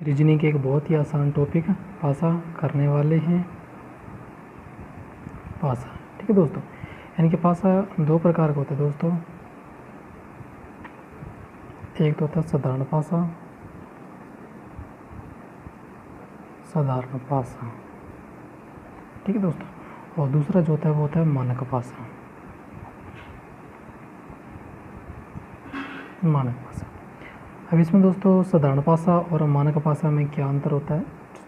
Reasoning के एक बहुत ही आसान टॉपिक पासा करने वाले हैं। पासा, ठीक है दोस्तों। यानी कि पासा दो प्रकार का होता है दोस्तों। एक तो होता है साधारण पासा, साधारण पासा, ठीक है दोस्तों। और दूसरा जो होता है वो होता है मानक पासा, मानक पासा। अब इसमें दोस्तों साधारण पासा और मानक पासा में क्या अंतर होता है?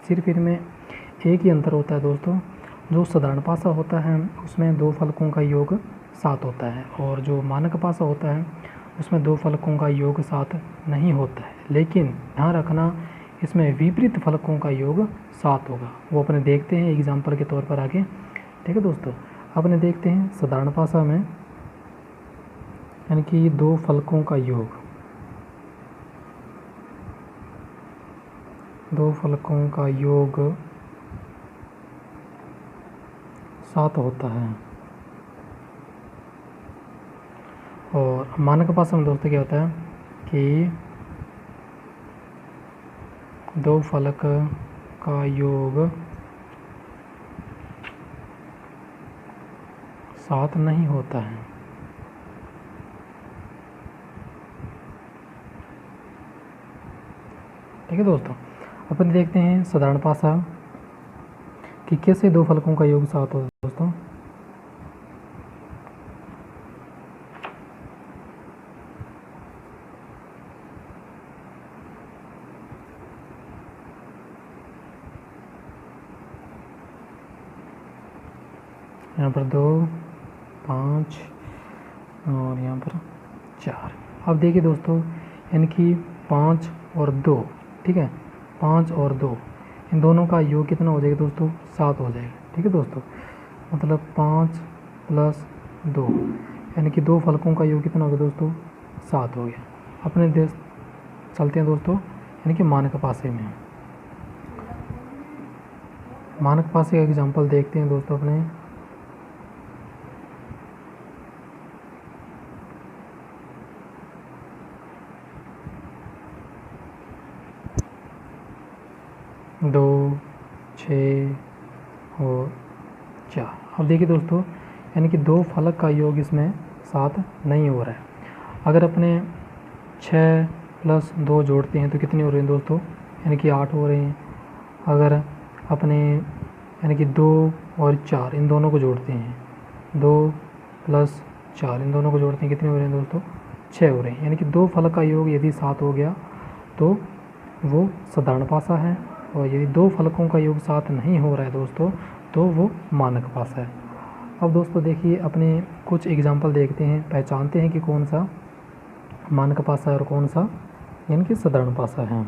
सिर्फ इनमें एक ही अंतर होता है दोस्तों। जो साधारण पासा होता है उसमें दो फलकों का योग 7 होता है, और जो मानक पासा होता है उसमें दो फलकों का योग 7 नहीं होता है। लेकिन ध्यान रखना, इसमें विपरीत फलकों का योग 7 होगा। वो अपने देखते हैं एग्जाम्पल के तौर पर आगे, ठीक है दोस्तों। अपने देखते हैं साधारण पासा में, यानी कि दो फलकों का योग, दो फलकों का योग 7 होता है। और मानक पासा में दोस्तों क्या होता है कि दो फलक का योग 7 नहीं होता है। ठीक है दोस्तों। अपन देखते हैं साधारण पासा कि कैसे दो फलकों का योग 7 होता है दोस्तों। यहाँ पर 2, 5 और यहाँ पर 4। अब देखिए दोस्तों, यानी कि 5 और 2, ठीक है, 5 और 2 इन दोनों का योग कितना हो जाएगा दोस्तों? 7 हो जाएगा। ठीक है दोस्तों, मतलब 5 + 2, यानी कि दो फलकों का योग कितना हो गया दोस्तों? 7 हो गया। अपने देश चलते हैं दोस्तों, यानी कि मानक पासे में। मानक पासे का एग्जाम्पल देखते हैं दोस्तों अपने। दो, 6 और 4। अब देखिए दोस्तों, यानी कि दो फलक का योग इसमें 7 नहीं हो रहा है। अगर अपने 6 + 2 जोड़ते हैं तो कितने हो रहे हैं दोस्तों? यानी कि 8 हो रहे हैं। अगर अपने यानी कि 2 और 4 इन दोनों को जोड़ते हैं, 2 + 4 इन दोनों को जोड़ते हैं, कितने हो रहे हैं दोस्तों? 6 हो रहे हैं। यानी कि दो फलक का योग यदि 7 हो गया तो वो साधारण पासा है, और यदि दो फलकों का योग 7 नहीं हो रहा है दोस्तों तो वो मानक पासा है। अब दोस्तों देखिए, अपने कुछ एग्जाम्पल देखते हैं, पहचानते हैं कि कौन सा मानक पासा है और कौन सा यानी कि साधारण पासा है।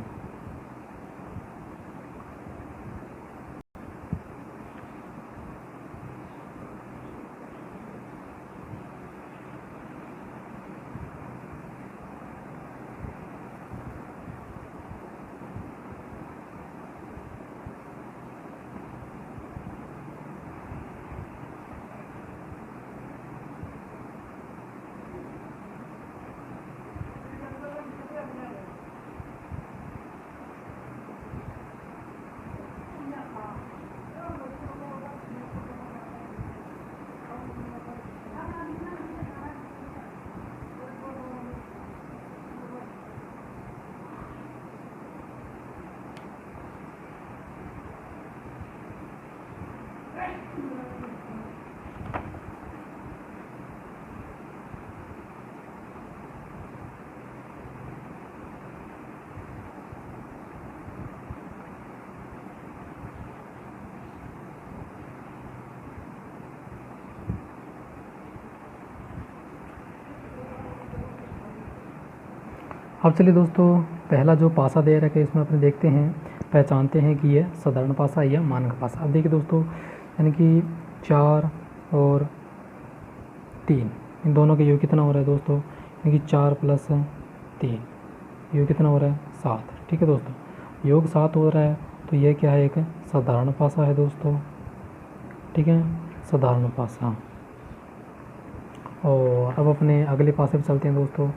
अब चलिए दोस्तों, पहला जो पासा दे रखा है इसमें अपने देखते हैं, पहचानते हैं कि यह साधारण पासा है या मानक पासा। अब देखिए दोस्तों, यानी कि 4 और 3 इन दोनों का योग कितना हो रहा है दोस्तों? यानी कि 4 + 3 योग कितना हो रहा है? 7। ठीक है दोस्तों, योग 7 हो रहा है तो यह क्या है? एक साधारण पासा है दोस्तों। ठीक है, साधारण पासा। और अब अपने अगले पासे पर चलते हैं दोस्तों।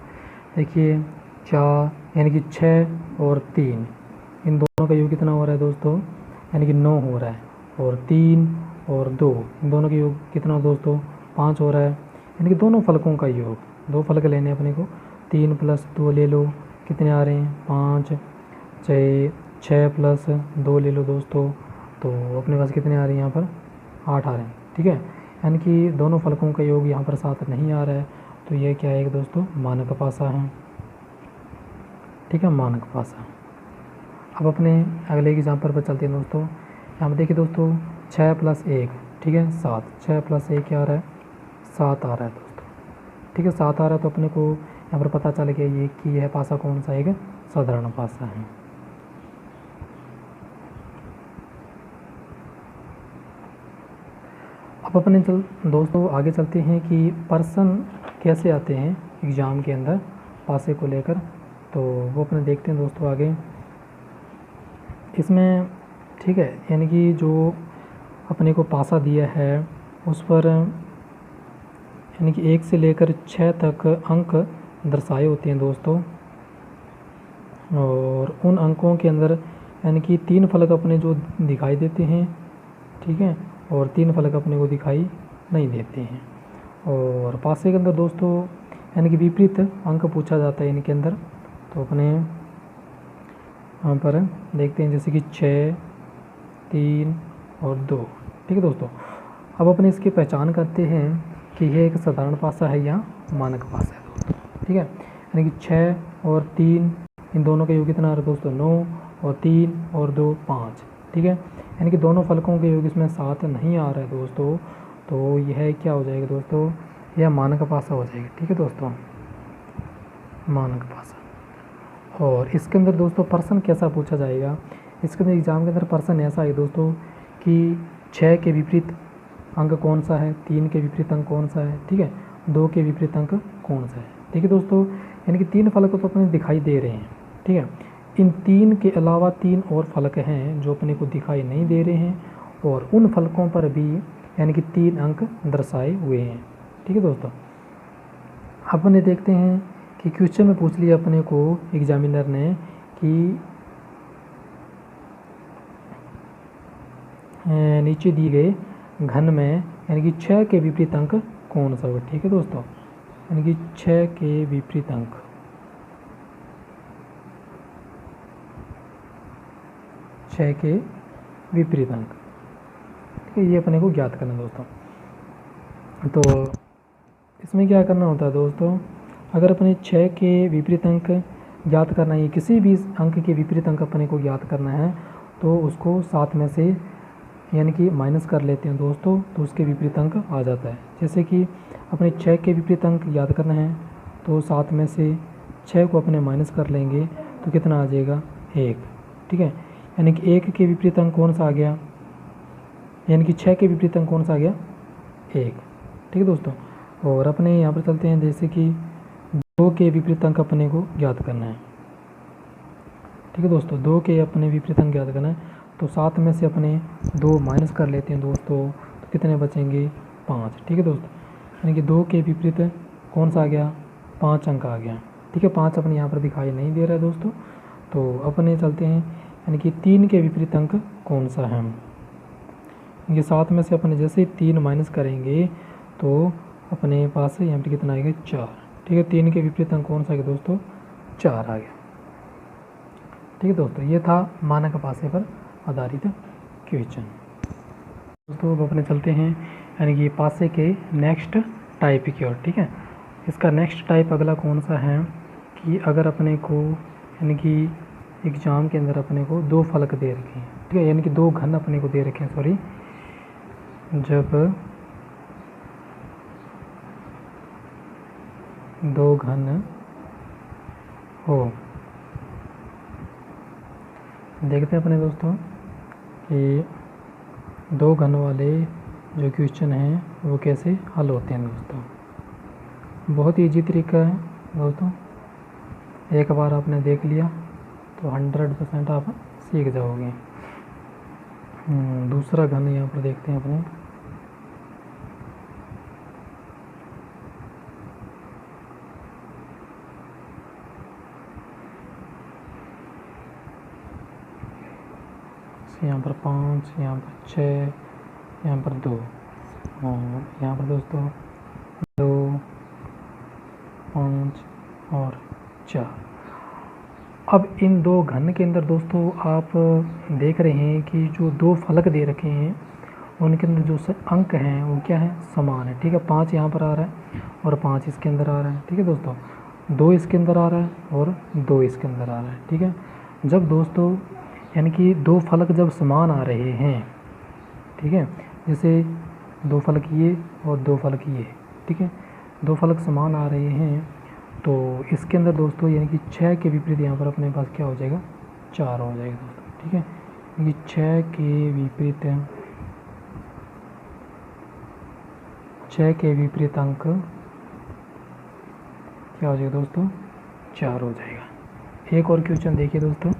देखिए 4 यानी कि 6 और 3 इन दोनों का योग कितना हो रहा है दोस्तों, यानी कि 9 हो रहा है। और 3 और 2 इन दोनों का योग कितना हो दोस्तों, 5 हो रहा है। यानी कि दोनों फलकों का योग, दो फलक लेने अपने को, 3 + 2 ले लो, कितने आ रहे हैं 5, 6 + 2 ले लो दोस्तों, तो अपने पास कितने आ रहे हैं यहाँ पर 8 आ रहे हैं। ठीक है, यानी कि दोनों फलकों का योग यहाँ पर साथ नहीं आ रहा है, तो ये क्या है दोस्तों, मानक पासा है। ठीक है, मानक पासा। अब अपने अगले एग्जाम्पल पर चलते हैं दोस्तों। यहाँ पर देखिए दोस्तों 6 + 1, ठीक है 7, 6 + 1 क्या आ रहा है, 7 आ रहा है दोस्तों। ठीक है, 7 आ रहा है, तो अपने को यहाँ पर पता चल गया ये कि यह पासा कौन सा है, एक साधारण पासा है। अब अपने दोस्तों आगे चलते हैं कि पर्सन कैसे आते हैं एग्ज़ाम के अंदर पासे को लेकर, तो वो अपने देखते हैं दोस्तों आगे इसमें। ठीक है, यानी कि जो अपने को पासा दिया है उस पर यानी कि 1 से लेकर 6 तक अंक दर्शाए होते हैं दोस्तों, और उन अंकों के अंदर यानी कि 3 फलक अपने जो दिखाई देते हैं, ठीक है, और 3 फलक अपने को दिखाई नहीं देते हैं। और पासे के अंदर दोस्तों यानी कि विपरीत अंक पूछा जाता है इनके अंदर, तो अपने यहाँ पर देखते हैं जैसे कि 6, 3 और 2। ठीक है दोस्तों, अब अपने इसकी पहचान करते हैं कि यह एक साधारण पासा है या मानक पासा है दोस्तों। ठीक है, यानी कि 6 और 3 इन दोनों का योग कितना आ रहा है दोस्तों, 9, और 3 और 2 5। ठीक है, यानी कि दोनों फलकों के योग इसमें 7 नहीं आ रहा है दोस्तों, तो यह क्या हो जाएगा दोस्तों, यह मानक पासा हो जाएगा। ठीक है दोस्तों, मानक पासा। और इसके अंदर दोस्तों पर्सन कैसा पूछा जाएगा, इसके अंदर एग्ज़ाम के अंदर पर्सन ऐसा है दोस्तों कि 6 के विपरीत अंक कौन सा है, 3 के विपरीत अंक कौन सा है, ठीक है, 2 के विपरीत अंक कौन सा है। ठीक है दोस्तों, यानी कि 3 फलक तो अपने दिखाई दे रहे हैं। ठीक है, इन 3 के अलावा 3 और फलक हैं जो अपने को दिखाई नहीं दे रहे हैं, और उन फलकों पर भी यानी कि 3 अंक दर्शाए हुए हैं। ठीक है दोस्तों, अपने देखते हैं कि क्वेश्चन में पूछ लिया अपने को एग्जामिनर ने कि नीचे दिए गए घन में यानी कि 6 के विपरीत अंक कौन सा होगा। ठीक है दोस्तों, यानी कि 6 के विपरीत अंक, 6 के विपरीत अंक, ठीक है, ये अपने को ज्ञात करना दोस्तों। तो इसमें क्या करना होता है दोस्तों, अगर अपने 6 के विपरीत अंक ज्ञात करना है, किसी भी अंक के विपरीत अंक अपने को ज्ञात करना है, तो उसको 7 में से यानी कि माइनस कर लेते हैं दोस्तों, तो उसके विपरीत अंक आ जाता है। जैसे कि अपने 6 के विपरीत अंक याद करना है, तो 7 में से 6 को अपने माइनस कर लेंगे, तो कितना आ जाएगा 1। ठीक है, यानी कि 1 के विपरीत अंक कौन सा आ गया, यानी कि 6 के विपरीत अंक कौन सा आ गया 1। ठीक है दोस्तों, और अपने यहाँ पर चलते हैं जैसे कि 2 के विपरीत अंक अपने को ज्ञात करना है। ठीक है दोस्तों, 2 के अपने विपरीत अंक ज्ञात करना है, तो 7 में से अपने 2 माइनस कर लेते हैं दोस्तों, तो कितने बचेंगे 5। ठीक है दोस्तों, यानी कि 2 के विपरीत कौन सा आ गया 5 अंक आ गया। ठीक है, 5 अपने यहाँ पर दिखाई नहीं दे रहा है दोस्तों, तो अपने चलते हैं यानी कि 3 के विपरीत अंक कौन सा है। ये 7 में से अपने जैसे 3 माइनस करेंगे तो अपने पास यहाँ पर कितना आएगा 4। ठीक है, 3 के विपरीत अंक कौन सा है दोस्तों 4 आ गया। ठीक है दोस्तों, ये था मानक पासे पर आधारित क्वेश्चन। दोस्तों अब अपने चलते हैं यानी कि पासे के नेक्स्ट टाइप की ओर। ठीक है, इसका नेक्स्ट टाइप अगला कौन सा है कि अगर अपने को यानी कि एग्ज़ाम के अंदर अपने को 2 फलक दे रखे हैं, ठीक है, यानी कि 2 घन अपने को दे रखे हैं, सॉरी, जब 2 घन हो, देखते हैं अपने दोस्तों कि 2 घन वाले जो क्वेश्चन हैं वो कैसे हल होते हैं दोस्तों। बहुत ईजी तरीका है दोस्तों, एक बार आपने देख लिया तो 100% आप सीख जाओगे। दूसरा घन यहाँ पर देखते हैं अपने, यहाँ पर 5, यहाँ पर 6, यहाँ पर 2 और यहाँ पर दोस्तों 2, 5 और 4। अब इन दो घन के अंदर दोस्तों आप देख रहे हैं कि जो दो फलक दे रखे हैं उनके अंदर जो अंक हैं वो क्या है, समान है। ठीक है, 5 यहाँ पर आ रहा है और 5 इसके अंदर आ रहा है। ठीक है दोस्तों, 2 इसके अंदर आ रहा है और 2 इसके अंदर आ रहा है। ठीक है, जब दोस्तों यानी कि दो फलक जब समान आ रहे हैं, ठीक है, जैसे दो फलक ये और दो फलक ये, ठीक है, दो फलक समान आ रहे हैं तो इसके अंदर दोस्तों यानी कि 6 के विपरीत यहाँ पर अपने पास क्या हो जाएगा, 4 हो जाएगा दोस्तों। ठीक है, ये 6 के विपरीत 6 के विपरीत अंक क्या हो जाएगा दोस्तों, 4 हो जाएगा। एक और क्वेश्चन देखिए दोस्तों,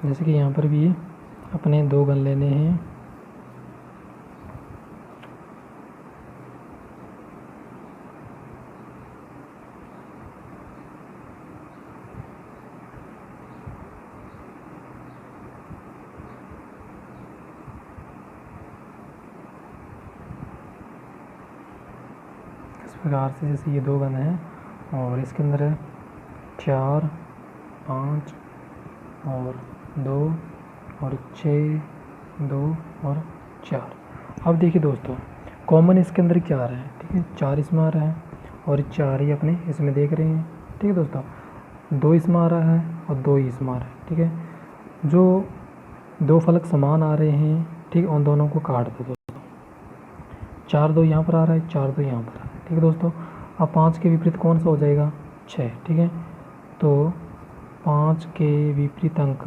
जैसे कि यहाँ पर भी अपने 2 घन लेने हैं। इस प्रकार से जैसे ये 2 घन हैं और इसके अंदर 4, 5 और 2 और 6, 2 और 4। अब देखिए दोस्तों कॉमन इसके अंदर क्या आ रहा है, ठीक है, 4 इसमें आ रहा है और 4 ही अपने इसमें देख रहे हैं। ठीक है दोस्तों, 2 इसमें आ रहा है और 2 ही इसमें आ रहा है। ठीक है, जो दो फलक समान आ रहे हैं, ठीक, उन दोनों को काट दो दोस्तों। 4 2 यहाँ पर आ रहा है, 4 2 यहाँ पर आ रहा है। ठीक है दोस्तों, अब 5 के विपरीत कौन सा हो जाएगा, 6। ठीक है, तो 5 के विपरीत अंक,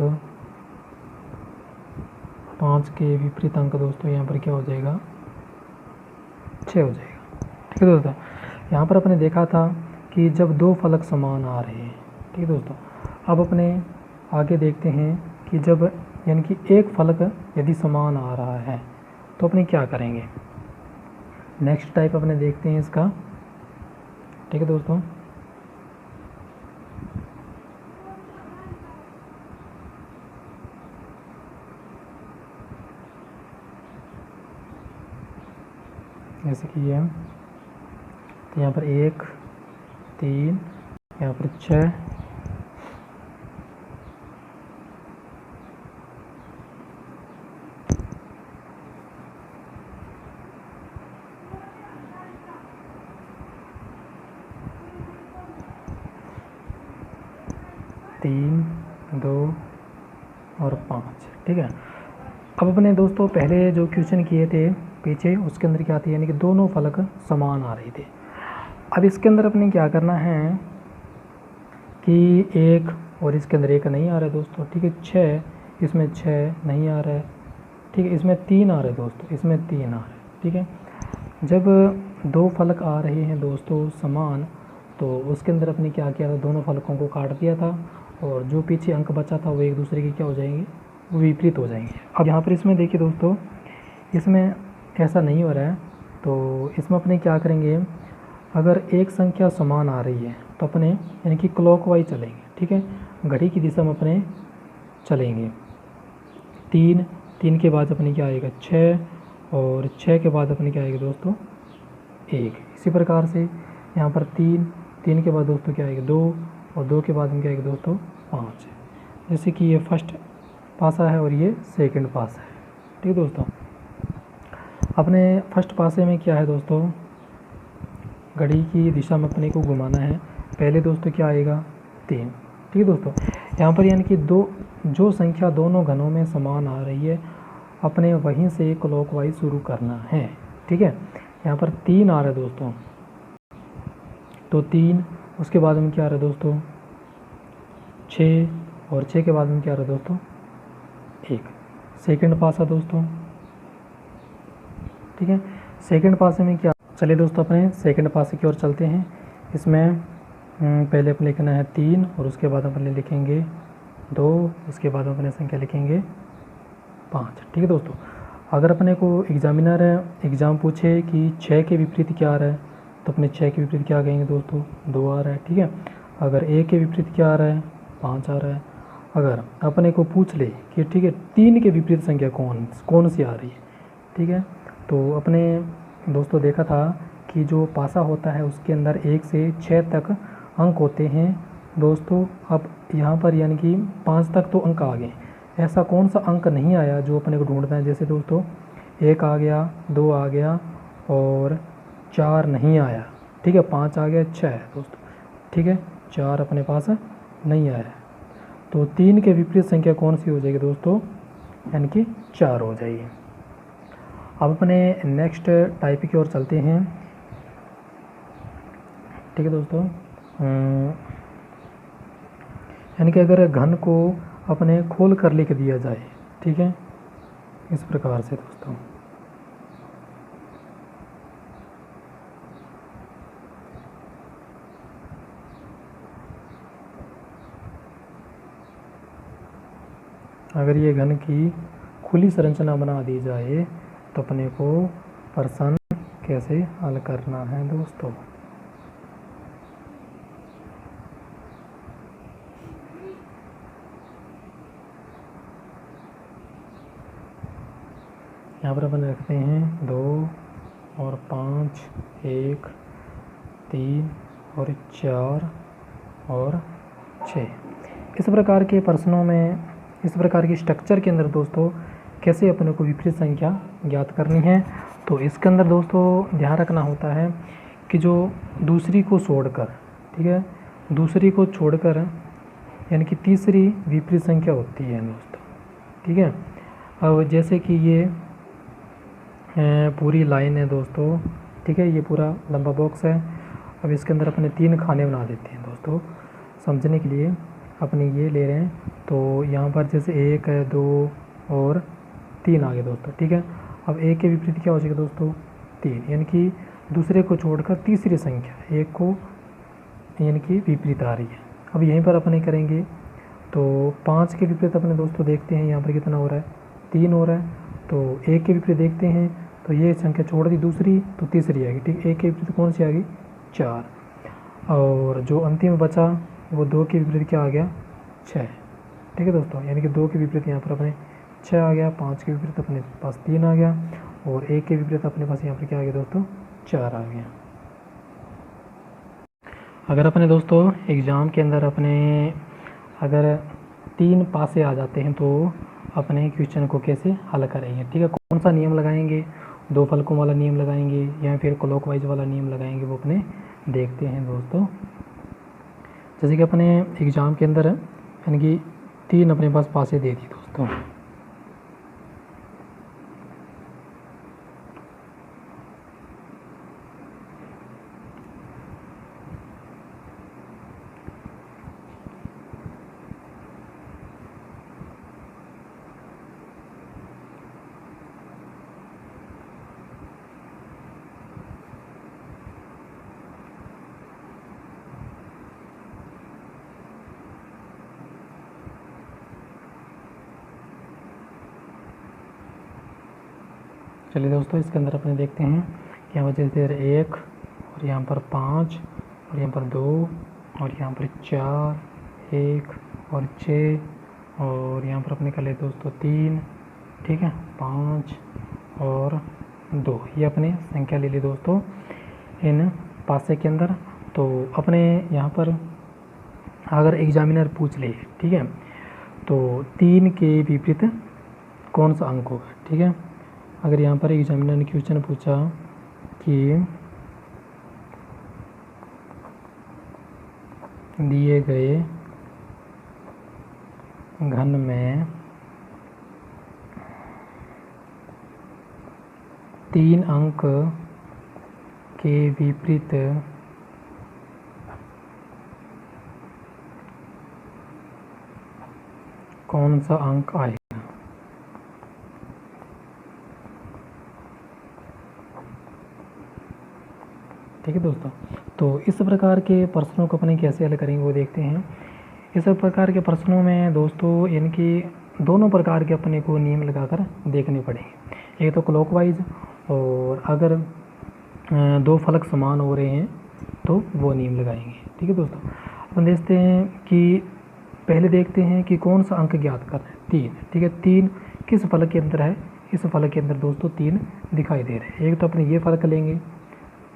5 के विपरीत अंक दोस्तों यहाँ पर क्या हो जाएगा, 6 हो जाएगा। ठीक है दोस्तों, यहाँ पर अपने देखा था कि जब दो फलक समान आ रहे हैं, ठीक है दोस्तों, अब अपने आगे देखते हैं कि जब यानी कि एक फलक यदि समान आ रहा है तो अपने क्या करेंगे। नेक्स्ट टाइप अपने देखते हैं इसका। ठीक है दोस्तों, जैसे कि ये तो यहाँ पर 1, 3, यहाँ पर 6, तीन, 2 और 5। ठीक है, अब अपने दोस्तों पहले जो क्वेश्चन किए थे पीछे उसके अंदर क्या थी, यानी कि दोनों फलक समान आ रहे थे। अब इसके अंदर अपने क्या करना है कि एक और इसके अंदर एक नहीं आ रहा है दोस्तों। ठीक है, 6 इसमें 6 नहीं आ रहा है। ठीक है, इसमें 3 आ रहा है दोस्तों, इसमें 3 आ रहा है। ठीक है, जब दो फलक आ रहे हैं दोस्तों समान तो उसके अंदर अपने क्या किया था, दोनों फलकों को काट दिया था और जो पीछे अंक बचा था वो एक दूसरे के क्या हो जाएंगे, वो विपरीत हो जाएंगे। अब यहाँ पर इसमें देखिए दोस्तों, इसमें ऐसा नहीं हो रहा है तो इसमें अपने क्या करेंगे, अगर एक संख्या समान आ रही है तो अपने यानी कि क्लॉकवाइज चलेंगे। ठीक है, घड़ी की दिशा में अपने चलेंगे। 3 के बाद अपने क्या आएगा, 6 और 6 के बाद अपने क्या आएगा दोस्तों, 1। इसी प्रकार से यहाँ पर 3 के बाद दोस्तों क्या आएगा, 2 और 2 के बाद में क्या आएगा दोस्तों, 5। जैसे कि ये फर्स्ट पासा है और ये सेकंड पासा है। ठीक है दोस्तों, अपने फर्स्ट पासे में क्या है दोस्तों, घड़ी की दिशा में अपने को घुमाना है। पहले दोस्तों क्या आएगा, 3। ठीक है दोस्तों, यहाँ पर यानी कि जो संख्या दोनों घनों में समान आ रही है अपने वहीं से क्लॉकवाइज शुरू करना है। ठीक है, यहाँ पर 3 आ रहा है दोस्तों, तो 3, उसके बाद में क्या आ रहा है दोस्तों, 6 और 6 के बाद में क्या आ रहा है दोस्तों, 1। सेकंड पासा दोस्तों। ठीक है, सेकंड पासे में क्या, चलिए दोस्तों अपने सेकंड पासे की ओर चलते हैं। इसमें पहले अपने लिखना है 3 और उसके बाद अपने लिखेंगे 2, उसके बाद अपने संख्या लिखेंगे 5। ठीक है दोस्तों, अगर अपने को एग्जामिनर एग्ज़ाम पूछे कि 6 के विपरीत क्या आ रहा है तो अपने 6 के विपरीत क्या कहेंगे दोस्तों, 2 आ रहा है। ठीक है, अगर 1 के विपरीत क्या आ रहा है, 5 आ रहा है। अगर अपने को पूछ ले कि ठीक है 3 के विपरीत संख्या कौन सी आ रही है, ठीक है, तो अपने दोस्तों देखा था कि जो पासा होता है उसके अंदर 1 से 6 तक अंक होते हैं दोस्तों। अब यहाँ पर यानी कि 5 तक तो अंक आ गए, ऐसा कौन सा अंक नहीं आया जो अपने को ढूंढना है। जैसे दोस्तों 1 आ गया, 2 आ गया और 4 नहीं आया, ठीक है, 5 आ गया, 6 है दोस्तों, ठीक है, 4 अपने पास नहीं आया। तो 3 के विपरीत संख्या कौन सी हो जाएगी दोस्तों, यानी कि 4 हो जाएगी। अब अपने नेक्स्ट टाइप की ओर चलते हैं, ठीक है दोस्तों। यानी कि अगर घन को अपने खोल कर लिख दिया जाए, ठीक है, इस प्रकार से दोस्तों, अगर ये घन की खुली संरचना बना दी जाए तो अपने को प्रश्न कैसे हल करना है दोस्तों। यहाँ पर अपन रखते हैं 2 और 5, 1, 3 और 4 और 6। इस प्रकार के प्रश्नों में, इस प्रकार की स्ट्रक्चर के अंदर दोस्तों कैसे अपने को विपरीत संख्या ज्ञात करनी है, तो इसके अंदर दोस्तों ध्यान रखना होता है कि जो दूसरी को छोड़कर, ठीक है, दूसरी को छोड़कर यानी कि तीसरी विपरीत संख्या होती है दोस्तों, ठीक है। अब जैसे कि ये पूरी लाइन है दोस्तों, ठीक है, ये पूरा लंबा बॉक्स है। अब इसके अंदर अपने 3 खाने बना देते हैं दोस्तों, समझने के लिए अपने ये ले रहे हैं। तो यहाँ पर जैसे 1 है, 2 और 3 आ गए दोस्तों, ठीक है। अब 1 के विपरीत क्या हो जाएगा दोस्तों, 3, यानी कि दूसरे को छोड़कर तीसरी संख्या 1 को यानी कि विपरीत आ रही है। अब यहीं पर अपने करेंगे तो 5 के विपरीत अपने दोस्तों देखते हैं यहाँ पर कितना हो रहा है, 3 हो रहा है। तो 1 के विपरीत देखते हैं तो ये संख्या छोड़ दी दूसरी, तो तीसरी आएगी, ठीक। 1 के विपरीत कौन सी आ गई, 4, और जो अंतिम बचा वो 2 के विपरीत क्या आ गया, 6, ठीक है दोस्तों। यानी कि 2 के विपरीत यहाँ पर अपने 6 आ गया, 5 के विपरीत अपने पास 3 आ गया और 1 के विपरीत अपने पास यहाँ पर क्या आ गया दोस्तों, 4 आ गया। अगर अपने दोस्तों एग्ज़ाम के अंदर अपने अगर 3 पासे आ जाते हैं तो अपने क्वेश्चन को कैसे हल करेंगे, ठीक है, कौन सा नियम लगाएंगे, 2 फलकों वाला नियम लगाएंगे या फिर क्लॉकवाइज वाला नियम लगाएंगे, वो अपने देखते हैं दोस्तों। जैसे कि अपने एग्ज़ाम के अंदर यानी कि 3 अपने पास पासे दे दी दोस्तों, चलिए दोस्तों इसके अंदर अपने देखते हैं कि यहाँ पर जैसे 1 और यहाँ पर 5 और यहाँ पर 2 और यहाँ पर 4, 1 और 6 और यहाँ पर अपने कर ले दोस्तों 3, ठीक है, 5 और 2, ये अपने संख्या ले ली दोस्तों इन पासे के अंदर। तो अपने यहाँ पर अगर एग्जामिनर पूछ ले, ठीक है, तो 3 के विपरीत कौन सा अंक होगा, ठीक है। अगर यहाँ पर एग्जामिनर ने क्वेश्चन पूछा कि दिए गए घन में 3 अंक के विपरीत कौन सा अंक आएगा, ठीक है दोस्तों। तो इस प्रकार के प्रश्नों को अपने कैसे हल करेंगे वो देखते हैं। इस प्रकार के प्रश्नों में दोस्तों इनकी दोनों प्रकार के अपने को नियम लगाकर देखने पड़ेंगे, एक तो क्लॉकवाइज और अगर 2 फलक समान हो रहे हैं तो वो नियम लगाएंगे, ठीक है दोस्तों। अपन देखते हैं कि पहले देखते हैं कि कौन सा अंक ज्ञात करना है, 3। ठीक है, 3 किस फलक के अंदर है? इस फलक के अंदर दोस्तों 3 दिखाई दे रहे हैं। एक तो अपने ये फलक लेंगे,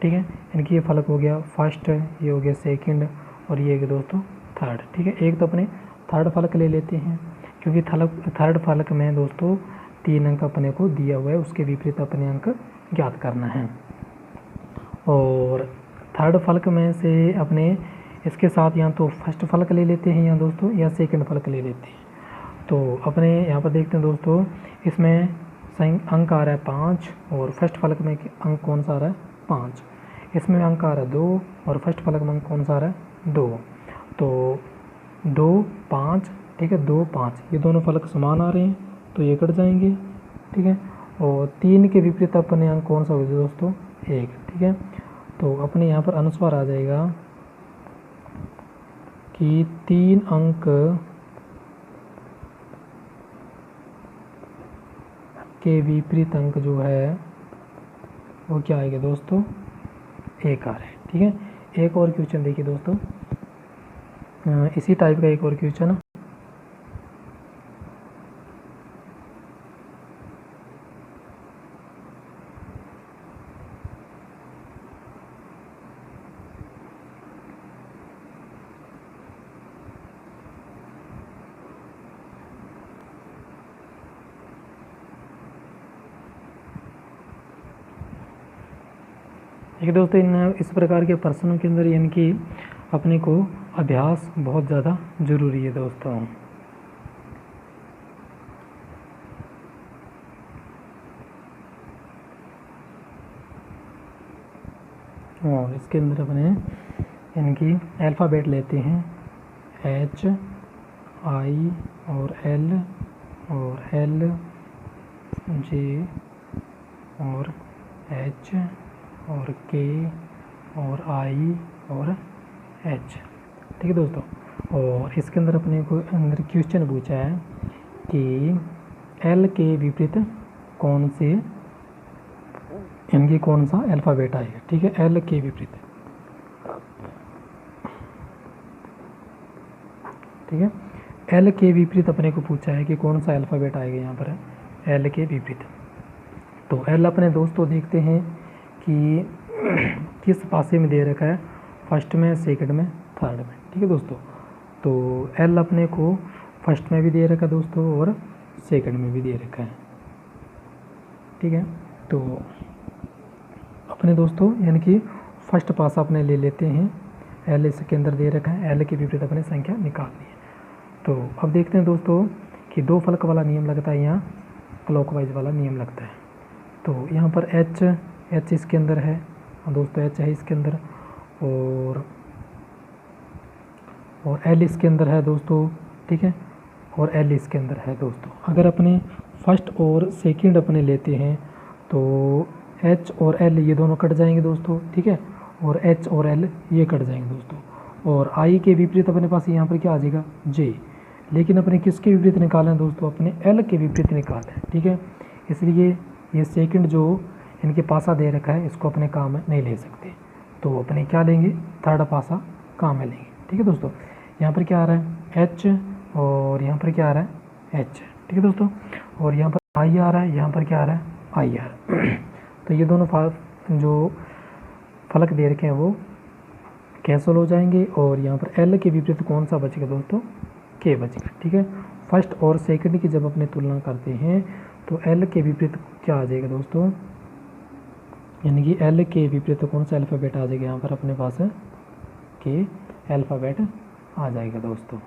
ठीक है, इनकी ये फलक हो गया फर्स्ट, ये हो गया सेकंड, और ये है दोस्तों थर्ड। ठीक है, एक तो अपने थर्ड फलक ले लेते हैं, क्योंकि थर्ड फलक में दोस्तों 3 अंक अपने को दिया हुआ है, उसके विपरीत अपने अंक ज्ञात करना है। और थर्ड फलक में से अपने इसके साथ या तो फर्स्ट फलक ले लेते हैं या दोस्तों या सेकंड फलक ले लेते हैं। तो अपने यहाँ पर देखते हैं दोस्तों, इसमें अंक आ रहा है 5 और फर्स्ट फलक में अंक कौन सा आ रहा है? 5। इसमें अंक आ रहा है 2 और फर्स्ट फलक में अंक कौन सा आ रहा है? 2। तो 2 5, ठीक है, 2 5 ये दोनों फलक समान आ रहे हैं, तो ये कट जाएंगे। ठीक है, और 3 के विपरीत अपने अंक कौन सा हो जाए दोस्तों? 1। ठीक है, तो अपने यहाँ पर अनुस्वार आ जाएगा कि 3 अंक के विपरीत अंक जो है वो क्या आएगा दोस्तों? 1 आ रहा है। ठीक है, एक और क्वेश्चन देखिए दोस्तों, इसी टाइप का एक और क्वेश्चन। देखिए दोस्तों, इस प्रकार के प्रश्नों के अंदर यानी कि अपने को अभ्यास बहुत ज़्यादा ज़रूरी है दोस्तों। और इसके अंदर अपने यानी कि अल्फ़ाबेट लेते हैं, H I और L और L J और H और K और I और H। ठीक है दोस्तों, और इसके अंदर अपने को अंदर क्वेश्चन पूछा है कि L के विपरीत कौन से इनकी कौन सा अल्फ़ाबेट आएगा। ठीक है, L के विपरीत। ठीक है, L के विपरीत अपने को पूछा है कि कौन सा अल्फ़ाबेट आएगा यहाँ पर है L के विपरीत। तो L अपने दोस्तों देखते हैं कि किस पासे में दे रखा है, फर्स्ट में, सेकंड में, थर्ड में। ठीक है दोस्तों, तो L अपने को फर्स्ट में भी दे रखा है दोस्तों और सेकंड में भी दे रखा है। ठीक है, तो अपने दोस्तों यानी कि फर्स्ट पासा अपने ले लेते हैं, L इसके अंदर दे रखा है, L के विपरीत अपने संख्या निकालनी है। तो अब देखते हैं दोस्तों कि 2 फलक वाला नियम लगता है, यहाँ क्लॉकवाइज वाला नियम लगता है। तो यहाँ पर H इसके अंदर है दोस्तों, H है इसके अंदर, और L इसके अंदर है दोस्तों। ठीक है, और L इसके अंदर है दोस्तों। अगर अपने फर्स्ट और सेकंड अपने लेते हैं तो H और L ये दोनों कट जाएंगे दोस्तों। ठीक है, और H और L ये कट जाएंगे दोस्तों। और I के विपरीत अपने पास यहाँ पर क्या आ जाएगा? J। लेकिन अपने किसके विपरीत निकालना है दोस्तों? अपने L के विपरीत निकालना है। ठीक है, इसलिए ये सेकंड जो इनके पासा दे रखा है इसको अपने काम में नहीं ले सकते, तो अपने क्या लेंगे? थर्ड पासा काम में लेंगे। ठीक है दोस्तों, यहाँ पर क्या आ रहा है? H और यहाँ पर क्या आ रहा है? H। ठीक है दोस्तों, और यहाँ पर I आ रहा है, यहाँ पर क्या आ रहा है? I आ रहा है। तो ये दोनों जो फलक दे रखे हैं वो कैंसिल हो जाएंगे, और यहाँ पर L के विपरीत कौन सा बचेगा दोस्तों? K बचेगा। ठीक है, फर्स्ट और सेकंड की जब अपने तुलना करते हैं तो L के विपरीत क्या आ जाएगा दोस्तों? यानी कि L के विपरीत कौन सा अल्फ़ाबेट आ जाएगा यहाँ पर अपने पास? K अल्फ़ाबेट आ जाएगा दोस्तों।